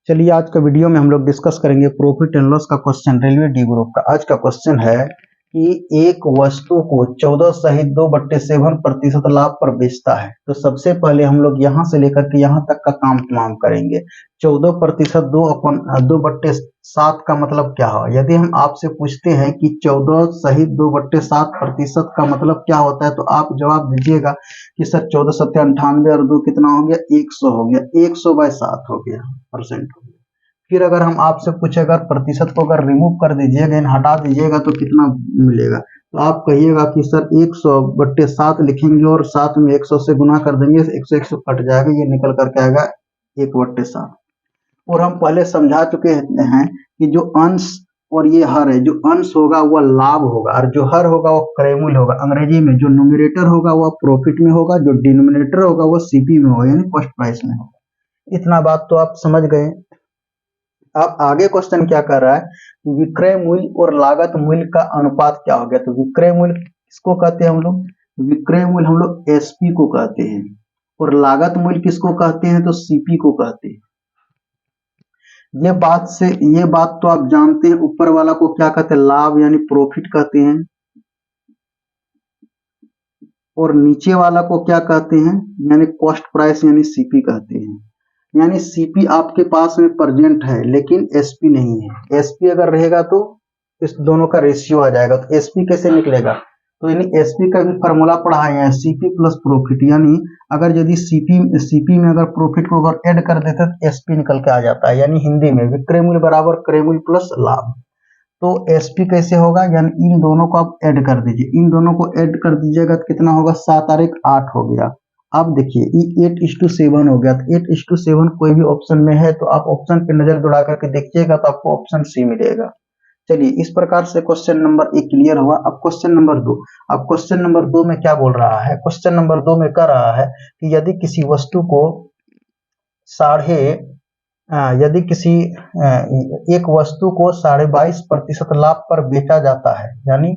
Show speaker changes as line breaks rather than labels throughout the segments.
चलिए आज का वीडियो में हम लोग डिस्कस करेंगे प्रॉफिट एंड लॉस का क्वेश्चन रेलवे डी ग्रुप का। आज का क्वेश्चन है कि एक वस्तु को 14 सहित 2/7% लाभ पर बेचता है। तो सबसे पहले हम लोग यहाँ से लेकर के यहाँ तक का काम तमाम करेंगे। 14% 2/7 का मतलब क्या हो। यदि हम आपसे पूछते हैं कि 14 सहित 2/7% का मतलब क्या होता है, तो आप जवाब दीजिएगा कि सर 14 सत्या 98 और 2 कितना हो गया, 100 हो गया, 100/7 हो गया, परसेंट हो गया। फिर अगर हम आपसे पूछे अगर प्रतिशत को अगर रिमूव कर दीजिएगा, हटा दीजिएगा तो कितना मिलेगा, तो आप कहिएगा कि सर 100/7 लिखेंगे और साथ में 100 से गुना कर देंगे, 100 कट जाएगा, ये निकल करके आएगा 1/7। और हम पहले समझा चुके हैं कि जो अंश और ये हर है, जो अंश होगा वह लाभ होगा और जो हर होगा वो क्रय मूल्य होगा। अंग्रेजी में जो न्यूमरेटर होगा वह प्रॉफिट में होगा, जो डिनोमिनेटर होगा वह सीपी में होगा, यानी कॉस्ट प्राइस में होगा। इतना बात तो आप समझ गए। अब आगे क्वेश्चन क्या कर रहा है कि विक्रय मूल्य और लागत मूल्य का अनुपात क्या हो गया। तो विक्रय मूल्य किसको कहते हैं हम लोग, विक्रय मूल्य हम लोग एसपी को कहते हैं, और लागत मूल्य किसको कहते हैं, तो सीपी को कहते हैं। ये बात तो आप जानते हैं। ऊपर वाला को क्या कहते हैं, लाभ यानी प्रॉफिट कहते हैं, और नीचे वाला को क्या कहते हैं, यानी कॉस्ट प्राइस यानी सीपी कहते हैं। यानी सीपी आपके पास में प्रेजेंट है लेकिन एसपी नहीं है। एसपी अगर रहेगा तो इस दोनों का रेशियो आ जाएगा। तो एसपी कैसे निकलेगा, तो यानी एसपी का भी फॉर्मूला पढ़ा है, सीपी प्लस प्रॉफिट। यानी अगर यदि सीपी में अगर प्रॉफिट को अगर ऐड कर देते तो एसपी निकल के आ जाता है। यानी हिंदी में विक्रय मूल्य बराबर क्रय मूल्य प्लस लाभ। तो एसपी कैसे होगा, यानी इन दोनों को आप ऐड कर दीजिए, इन दोनों को ऐड कर दीजिएगा तो कितना होगा, 7 और 1 8 हो गया। अब देखिए 8:7 हो गया। तो 8:7 कोई भी ऑप्शन में है तो आप ऑप्शन पे नजर दौड़ा करके देखिएगा तो आपको ऑप्शन सी मिलेगा। चलिए इस प्रकार से क्वेश्चन नंबर 1 क्लियर हुआ। अब क्वेश्चन नंबर 2, अब क्वेश्चन नंबर 2 में क्या बोल रहा है, क्वेश्चन नंबर 2 में कह रहा है कि यदि किसी वस्तु को यदि किसी एक वस्तु को 22.5% लाभ पर बेचा जाता है, यानी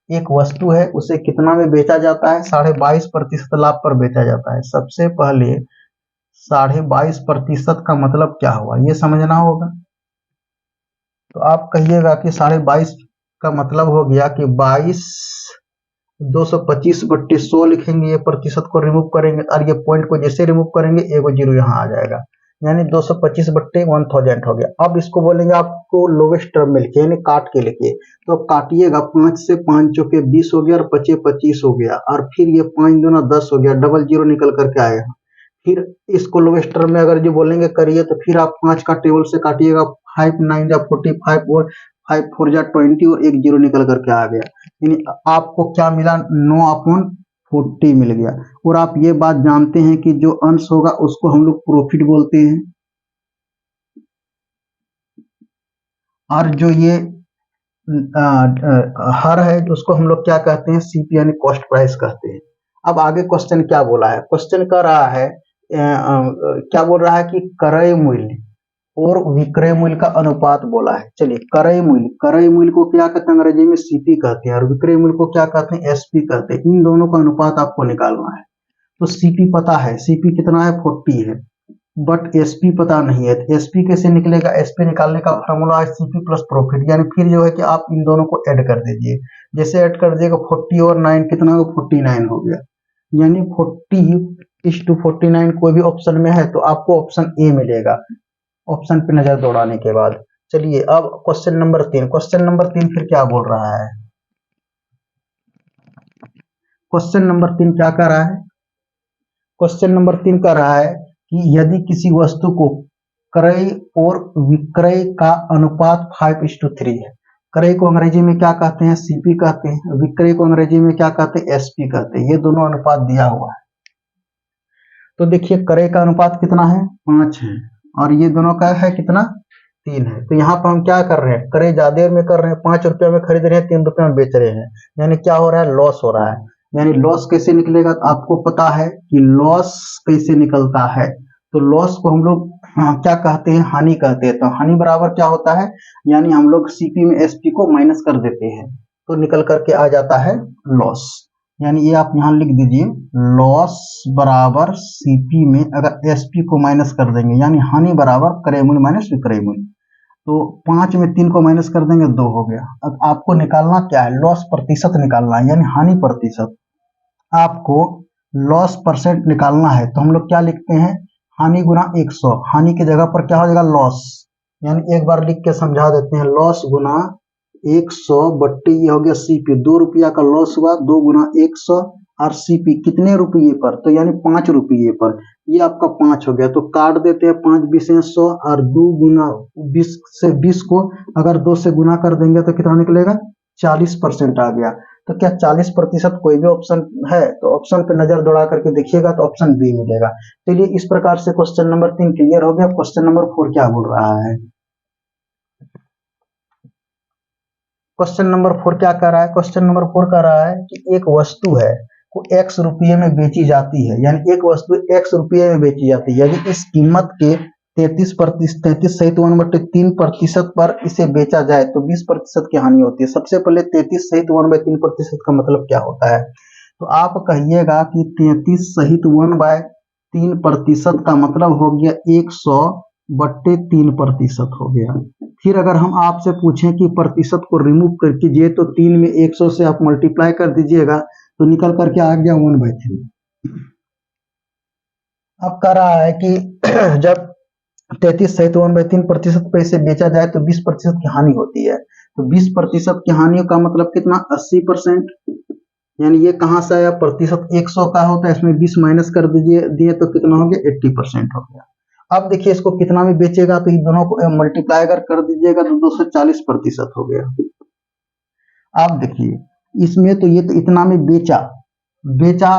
एक वस्तु है उसे कितना में बेचा जाता है, 22.5% लाभ पर बेचा जाता है। सबसे पहले 22.5% का मतलब क्या हुआ ये समझना होगा। तो आप कहिएगा कि 22.5 का मतलब हो गया कि 225/100 लिखेंगे, ये प्रतिशत को रिमूव करेंगे और ये पॉइंट को जैसे रिमूव करेंगे एगो जीरो यहाँ आ जाएगा, यानी 225/1000 हो गया। अब इसको बोलेंगे आपको लोवेस्ट टर्म में लिखिए, यानी काट के लिखिए। तो अब काटिएगा, 5 से 5 चौके 20 हो गया और 5 25 हो गया, और फिर ये 5 दूना 10 हो गया, डबल जीरो निकल करके आएगा। फिर इसको लोवेस्ट टर्म में अगर जो बोलेंगे करिए तो फिर आप 5 का टेबल से काटिएगा, 5 9 जा 45 और 5 4 जा 20 और 1 जीरो निकल करके आ गया। यानी आपको क्या मिला, 9/40 मिल गया। और आप ये बात जानते हैं कि जो अंश होगा उसको हम लोग प्रॉफिट बोलते हैं, और जो ये हर है उसको हम लोग क्या कहते हैं, सीपी यानी कॉस्ट प्राइस कहते हैं। अब आगे क्वेश्चन क्या बोला है, क्वेश्चन कह रहा है क्या बोल रहा है कि क्रय मूल्य और विक्रय मूल्य का अनुपात बोला है। चलिए क्रय मूल्य को क्या कहते हैं, अंग्रेजी में सीपी कहते हैं, और विक्रय मूल्य को क्या कहते हैं, एसपी कहते हैं। इन दोनों का अनुपात आपको निकालना है। तो सीपी पता है, सीपी कितना है, 40 है, बट एसपी पता नहीं है। तो एसपी कैसे निकलेगा, एसपी निकालने का फॉर्मूला है सीपी प्लस प्रॉफिट। यानी फिर जो है कि आप इन दोनों को ऐड कर दीजिए, जैसे ऐड कर दिएगा 40 और 9 कितना होगा, 49 हो गया। यानी 40:49 कोई भी ऑप्शन में है तो आपको ऑप्शन ए मिलेगा, ऑप्शन पे नजर दौड़ाने के बाद। चलिए अब क्वेश्चन नंबर 3, क्वेश्चन नंबर 3 फिर क्या बोल रहा है, क्वेश्चन नंबर 3 क्या कर रहा है, क्वेश्चन नंबर 3 कह रहा है कि यदि किसी वस्तु को क्रय और विक्रय का अनुपात 5:3 है। क्रय को अंग्रेजी में क्या कहते हैं, सीपी कहते हैं, विक्रय को अंग्रेजी में क्या कहते हैं, एसपी कहते हैं। ये दोनों अनुपात दिया हुआ है। तो देखिए क्रय का अनुपात कितना है, 5 है, और ये दोनों का है कितना, 3 है। तो यहाँ पर हम क्या कर रहे हैं, क्रय ज्यादा में कर रहे हैं, 5 रुपये में खरीद रहे हैं, 3 रुपये में बेच रहे हैं, यानी क्या हो रहा है, लॉस हो रहा है। यानी लॉस कैसे निकलेगा, तो आपको पता है कि लॉस कैसे निकलता है। तो लॉस को हम लोग क्या कहते हैं, हानि कहते हैं। तो हानि बराबर क्या होता है, यानी हम लोग सीपी में एसपी को माइनस कर देते हैं तो निकल करके आ जाता है लॉस। यानी ये आप यहाँ लिख दीजिए, लॉस बराबर सीपी में अगर एसपी को माइनस कर देंगे, यानी हानि बराबर क्रय मूल्य माइनस विक्रय मूल्य, तो 5 में 3 को माइनस कर देंगे 2 हो गया। अब आपको निकालना क्या है, लॉस प्रतिशत निकालना है, यानी हानि प्रतिशत। आपको लॉस परसेंट निकालना है तो हम लोग क्या लिखते हैं, हानि गुना 100, हानि की जगह पर क्या हो जाएगा लॉस, यानी एक बार लिख के समझा देते हैं, लॉस गुना 100 बट्टे ये हो गया सीपी, 2 रुपया का लॉस हुआ, 2 गुना 100 और सीपी कितने रुपये पर, तो यानी 5 रुपये पर, ये आपका 5 हो गया, तो काट देते हैं 5 20 100 और 2 गुना 20 से 20 को अगर 2 से गुना कर देंगे तो कितना निकलेगा, 40% आ गया। तो क्या 40% कोई भी ऑप्शन है, तो ऑप्शन पे नजर दौड़ा करके देखिएगा तो ऑप्शन बी मिलेगा। चलिए इस प्रकार से क्वेश्चन नंबर 3 क्लियर हो गया। क्वेश्चन नंबर 4 क्या बोल रहा है, क्वेश्चन नंबर 4 क्या कर रहा है, क्वेश्चन नंबर 4 कह रहा है कि एक वस्तु है को x रुपये में बेची जाती है, यानी एक वस्तु x रुपये में बेची जाती है, यदि इस कीमत के 33 सहित 1/3% पर इसे बेचा जाए तो 20% की हानि होती है। सबसे पहले 33 सहित 1/3% का मतलब क्या होता है, तो आप कहिएगा कि 33 सहित 1/3% का मतलब हो गया 100/3% हो गया। फिर अगर हम आपसे पूछें कि प्रतिशत को रिमूव कर कीजिए तो 3 में 100 से आप मल्टीप्लाई कर दीजिएगा तो निकल करके आ गया 1/3। अब कह रहा है कि जब 33 सहित 1/3% पे इसे बेचा जाए तो 20% की हानि होती है, तो 20% की हानि का मतलब कितना, 80%, यानी ये कहां से आया, प्रतिशत 100 का होता है, इसमें 20 माइनस कर दीजिए दिए तो कितना हो गया, 80% हो गया। अब देखिए इसको कितना में बेचेगा, तो इन दोनों को मल्टीप्लाई अगर कर दीजिएगा तो 240% हो गया। अब देखिए इसमें तो ये तो इतना में बेचा बेचा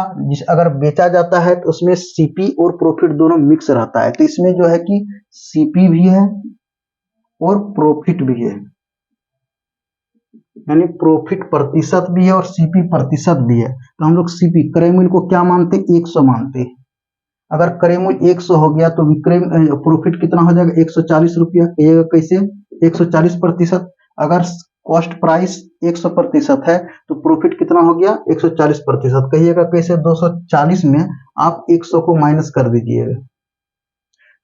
अगर बेचा जाता है तो उसमें सीपी और प्रॉफिट दोनों मिक्स रहता है, तो इसमें जो है कि सीपी भी है और प्रॉफिट भी है, यानी प्रॉफिट प्रतिशत भी है और सीपी प्रतिशत भी है। तो हम लोग सीपी क्रय मूल्य को क्या मानते हैं, 100 मानते हैं। अगर क्रय मूल्य 100 हो गया तो विक्रय प्रॉफिट कितना हो जाएगा, 140 रुपया। कहिएगा कैसे, 140%। अगर कॉस्ट प्राइस 100% है तो प्रॉफिट कितना हो गया, 140%। कहिएगा कैसे, 240 में आप 100 को माइनस कर दीजिएगा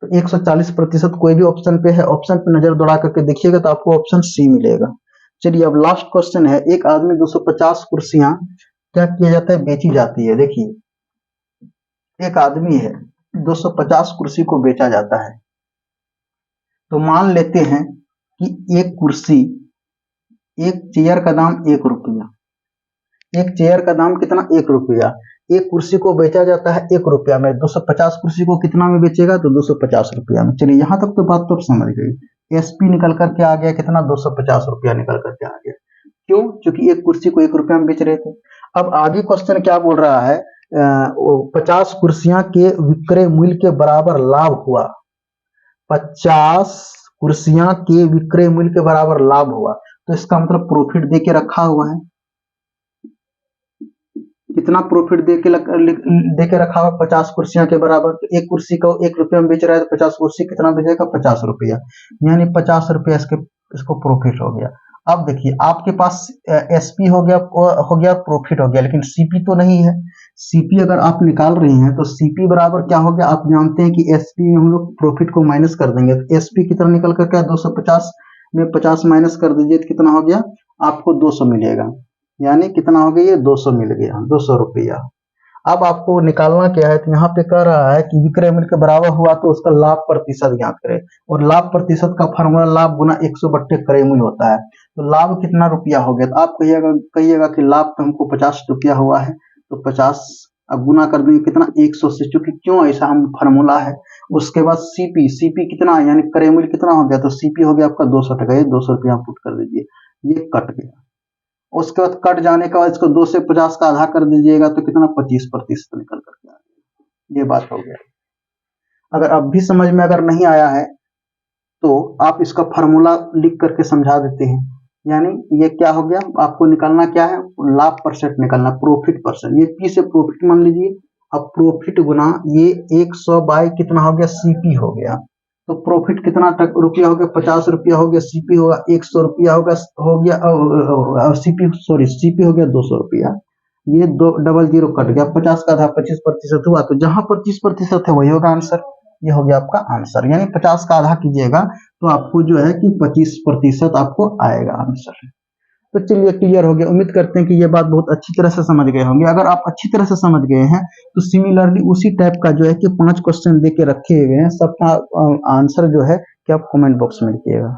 तो 140% कोई भी ऑप्शन पे है, ऑप्शन पे नजर दौड़ा करके देखिएगा तो आपको ऑप्शन सी मिलेगा। चलिए अब लास्ट क्वेश्चन है, एक आदमी 250 कुर्सियां क्या किया जाता है, बेची जाती है। देखिए एक आदमी है, 250 कुर्सी को बेचा जाता है, तो मान लेते हैं कि एक कुर्सी, एक चेयर का दाम 1 रुपया, एक चेयर का दाम कितना, 1 रुपया। एक कुर्सी को बेचा जाता है 1 रुपया में, 250 कुर्सी को कितना में बेचेगा, तो 250 रुपया में। चलिए यहां तक तो बात तो समझ गई। एसपी निकल करके आ गया कितना, 250 रुपया निकल करके आ गया। क्यों, क्योंकि एक कुर्सी को 1 रुपया में बेच रहे थे। अब आगे क्वेश्चन क्या बोल रहा है, 50 कुर्सियां के विक्रय मूल्य के बराबर लाभ हुआ, 50 कुर्सियां के विक्रय मूल्य के बराबर लाभ हुआ, तो इसका मतलब प्रॉफिट दे के रखा हुआ है। कितना प्रॉफिट दे के रखा हुआ, 50 कुर्सियां के बराबर। तो एक कुर्सी को 1 रुपया में बेच रहा है तो 50 कुर्सी कितना बेचेगा, 50 रुपया, यानी 50 रुपया इसको प्रॉफिट हो गया। अब देखिए आपके पास एसपी हो गया प्रॉफिट हो गया, लेकिन सीपी तो नहीं है। सीपी अगर आप निकाल रहे हैं तो सीपी बराबर क्या हो गया, आप जानते हैं कि एसपी में हम लोग प्रॉफिट को माइनस कर देंगे, तो एसपी कितना निकल करके 250 में 50 माइनस कर दीजिए तो कितना हो गया, आपको 200 मिलेगा, यानी कितना हो गया, ये 200 मिल गया, 200 रुपया। अब आपको निकालना क्या है, तो यहाँ पे कह रहा है कि विक्रय मूल्य के बराबर हुआ तो उसका लाभ प्रतिशत ज्ञात करें, और लाभ प्रतिशत का फॉर्मूला लाभ गुना 100 बट्टे क्रय मूल्य होता है। तो लाभ कितना रुपया हो गया, तो आप कहिएगा कि लाभ तो हमको 50 रुपया हुआ है, तो 50 अब गुना कर देंगे कितना, 100 से, चूंकि क्यों ऐसा हम फॉर्मूला है। उसके बाद सीपी कितना, यानी क्रय मूल्य कितना हो गया, तो सीपी हो गया आपका 200 टका, ये 200 रुपया पुट कर दीजिए, ये कट गया। उसके बाद कट जाने के बाद इसको 2 से 50 का आधा कर दीजिएगा तो कितना, 25% निकल करके आ गया। ये बात हो गया। अगर अब भी समझ में अगर नहीं आया है तो आप इसका फॉर्मूला लिख करके समझा देते हैं। यानी ये क्या हो गया, आपको निकालना क्या है, लाभ परसेंट निकालना, प्रॉफिट परसेंट। ये पी से प्रॉफिट मान लीजिए, अब प्रॉफिट गुना ये 100 बाई कितना हो गया, सीपी हो गया। तो प्रॉफिट कितना रुपया हो गया, 50 रुपया हो गया, सीपी होगा 100 रुपया होगा, हो गया सीपी हो गया 200 रुपया। ये दो डबल जीरो कट गया, 50 का आधा 25% हुआ, तो जहां 25% है वही होगा आंसर। ये हो गया आपका आंसर, यानी 50 का आधा कीजिएगा तो आपको जो है कि 25% आपको आएगा आंसर। तो चलिए क्लियर हो गया। उम्मीद करते हैं कि ये बात बहुत अच्छी तरह से समझ गए होंगे। अगर आप अच्छी तरह से समझ गए हैं तो सिमिलरली उसी टाइप का जो है कि 5 क्वेश्चन दे के रखे हुए हैं, सबका आंसर जो है कि आप कमेंट बॉक्स में लिखिएगा।